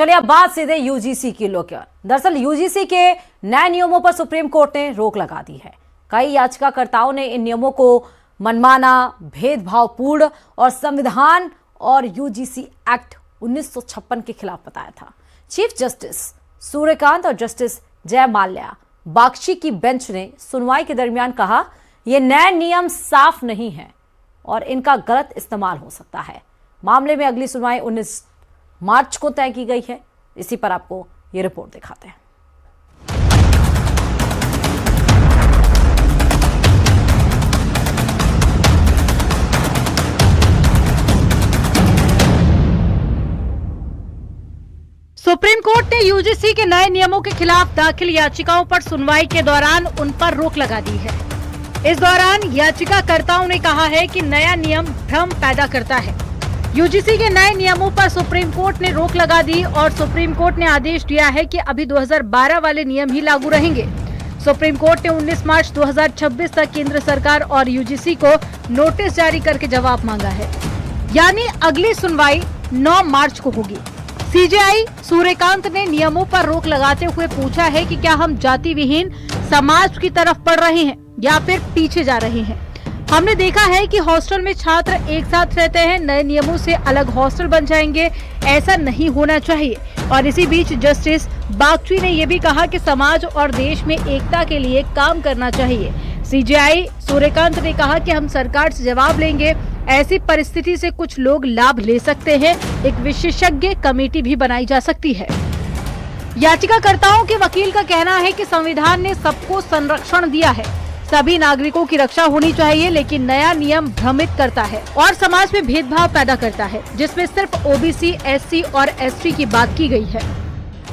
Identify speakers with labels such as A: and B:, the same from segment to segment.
A: चलिए अब बात सीधे यूजीसी की लेकर। दरअसल यूजीसी के नए नियमों पर सुप्रीम कोर्ट ने रोक लगा दी है। कई याचिकाकर्ताओं ने इन नियमों को मनमाना, भेदभावपूर्ण और संविधान और यूजीसी एक्ट 1956 के खिलाफ बताया था। चीफ जस्टिस सूर्यकांत और जस्टिस जय माल्या बागची की बेंच ने सुनवाई के दरमियान कहा, ये नए नियम साफ नहीं है और इनका गलत इस्तेमाल हो सकता है। मामले में अगली सुनवाई 19 मार्च को तय की गई है। इसी पर आपको ये रिपोर्ट दिखाते हैं।
B: सुप्रीम कोर्ट ने यूजीसी के नए नियमों के खिलाफ दाखिल याचिकाओं पर सुनवाई के दौरान उन पर रोक लगा दी है। इस दौरान याचिकाकर्ताओं ने कहा है कि नया नियम भ्रम पैदा करता है। यूजीसी के नए नियमों पर सुप्रीम कोर्ट ने रोक लगा दी और सुप्रीम कोर्ट ने आदेश दिया है कि अभी 2012 वाले नियम ही लागू रहेंगे। सुप्रीम कोर्ट ने 19 मार्च 2026 तक केंद्र सरकार और यूजीसी को नोटिस जारी करके जवाब मांगा है, यानी अगली सुनवाई 9 मार्च को होगी। सीजेआई सूर्यकांत ने नियमों पर रोक लगाते हुए पूछा है कि क्या हम जाति विहीन समाज की तरफ बढ़ रहे हैं या फिर पीछे जा रहे हैं। हमने देखा है कि हॉस्टल में छात्र एक साथ रहते हैं, नए नियमों से अलग हॉस्टल बन जाएंगे, ऐसा नहीं होना चाहिए। और इसी बीच जस्टिस बागची ने ये भी कहा कि समाज और देश में एकता के लिए काम करना चाहिए। सीजेआई सूर्यकांत ने कहा कि हम सरकार से जवाब लेंगे, ऐसी परिस्थिति से कुछ लोग लाभ ले सकते हैं, एक विशेषज्ञ कमेटी भी बनाई जा सकती है। याचिकाकर्ताओं के वकील का कहना है कि संविधान ने सबको संरक्षण दिया है, सभी नागरिकों की रक्षा होनी चाहिए, लेकिन नया नियम भ्रमित करता है और समाज में भेदभाव पैदा करता है, जिसमें सिर्फ ओबीसी, एससी और एसटी की बात की गई है।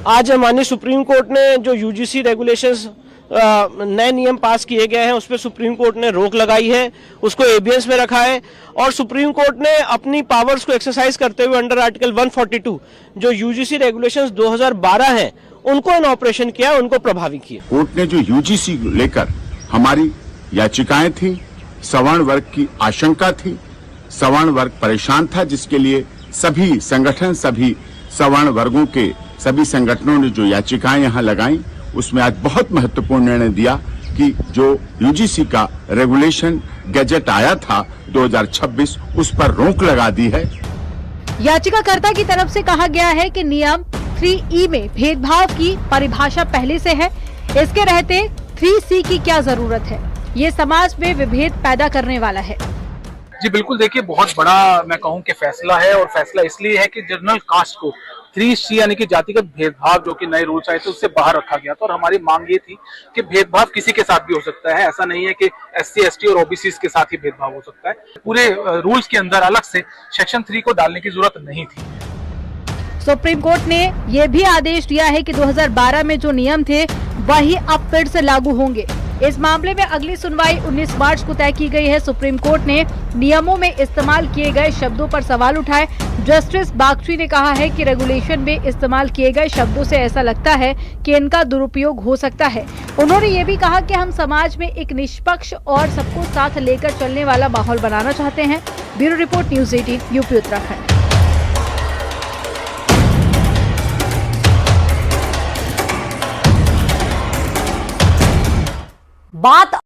C: आज माननीय सुप्रीम कोर्ट ने जो यूजीसी रेगुलेशंस नए नियम पास किए गए हैं उस पर सुप्रीम कोर्ट ने रोक लगाई है, उसको एबियंस में रखा है और सुप्रीम कोर्ट ने अपनी पावर्स को एक्सरसाइज करते हुए अंडर आर्टिकल 142 जो यूजीसी रेगुलेशंस 2012 हैं उनको इन ऑपरेशन किया, उनको प्रभावी किया।
D: कोर्ट ने जो यूजीसी लेकर हमारी याचिकाएं थी, सवर्ण वर्ग की आशंका थी, सवर्ण वर्ग परेशान था, जिसके लिए सभी संगठन, सभी सवर्ण वर्गों के सभी संगठनों ने जो याचिकाएं यहाँ लगाई, उसमें आज बहुत महत्वपूर्ण निर्णय दिया कि जो यूजीसी का रेगुलेशन गैजेट आया था 2026 उस पर रोक लगा दी है।
B: याचिकाकर्ता की तरफ से कहा गया है कि नियम 3E में भेदभाव की परिभाषा पहले से है, इसके रहते 3C की क्या जरूरत है। ये समाज में विभेद पैदा करने वाला है।
E: जी बिल्कुल, देखिए बहुत बड़ा मैं कहूँ कि फैसला है और फैसला इसलिए है कि जनरल कास्ट को 3C यानी कि जातिगत भेदभाव जो कि नए रूल्स आए थे उससे बाहर रखा गया था और हमारी मांग ये थी कि भेदभाव किसी के साथ भी हो सकता है, ऐसा नहीं है कि SC, ST और OBC के साथ ही भेदभाव हो सकता है। पूरे रूल्स के अंदर अलग से सेक्शन 3 को डालने की जरूरत नहीं थी।
B: सुप्रीम कोर्ट ने यह भी आदेश दिया है कि 2012 में जो नियम थे वही अब फिर से लागू होंगे। इस मामले में अगली सुनवाई 19 मार्च को तय की गई है। सुप्रीम कोर्ट ने नियमों में इस्तेमाल किए गए शब्दों पर सवाल उठाए। जस्टिस बागची ने कहा है कि रेगुलेशन में इस्तेमाल किए गए शब्दों से ऐसा लगता है कि इनका दुरुपयोग हो सकता है। उन्होंने ये भी कहा कि हम समाज में एक निष्पक्ष और सबको साथ लेकर चलने वाला माहौल बनाना चाहते हैं। Bureau report, news 18, UP Uttarakhand.
A: बात